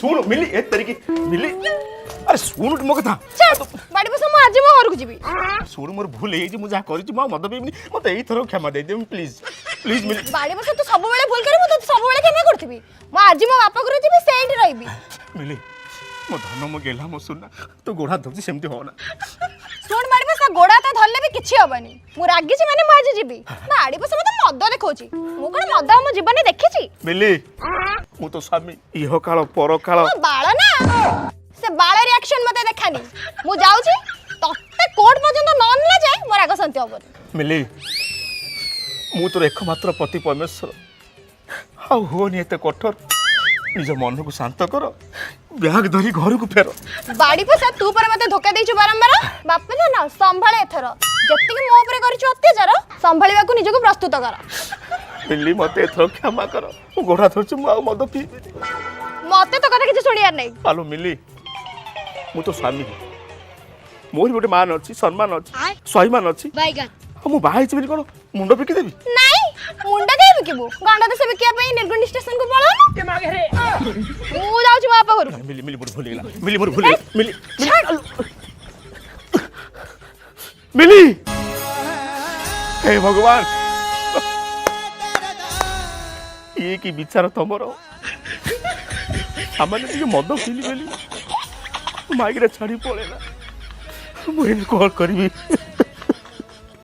सुन मिली ए तरीके मिली अरे सुन मो कथा बाड़ी बस मु आज मो घर को जीवी सुन मोर भूल हे मु जा करी मु मद पीबनी मते एई थरो क्षमा दे दे प्लीज प्लीज मिली बाड़ी बस तू सब बेले भूल करी मु तो सब बेले क्षमा करथिबी मु आज मो बापा घर जीवी सेठी रहबी मिली मो धन मो गेला मो सुना तू गोड़ा धरती सेमती हो ना सुन बाड़ी बस गोड़ा ता धरले भी किछि होबनी मु रागी छी माने मु आज जीवी बाड़ी बस मते मद देखौची मु कोन मद मो जीवन देखिछि मिली मु तो स्वामी इहो काल पर काल बाळ ना से बाळ रिएक्शन मते देखानी मु जाउची तत्ते कोर्ट पर्यंत न नला जाय मोर आग शांति होबनी मिली मु तोर एकमात्र पति परमेश्वर आ होनी एते कठोर निज मन को शांत कर बैग धरी घर को फेर बाड़ी पे तू पर मते धोखा देइछु बारंबार बाप ना संभाळे एथर जत्ति मो ऊपर करिछु अत्याचार संभाळिबा को निजको प्रस्तुत कर मिली मते एथर क्षमा कर मु गोड़ा धरछु मु आ मद पी मते तो कथा किछ सुनियार नै आलो मिली मु तो स्वामी मोर गोटे मान अछि सम्मान अछि स्वाभिमान अछि बैगन मु बाहाई छी कोन मुंडो पिकी देबी नहीं मुंडा देबी केबो गांडा देसे बिकिया पई निर्गुंडी स्टेशन को पळो के मागे रे मु जाउछु बापा घर मिली मिली मोर भूल गेला मिली मोर भूल मिली मिली हे भगवान ये की विचार तमरो सामान्य टिके मद पीली बेली माइग्रे छाड़ी पळेला मु इन कॉल करबी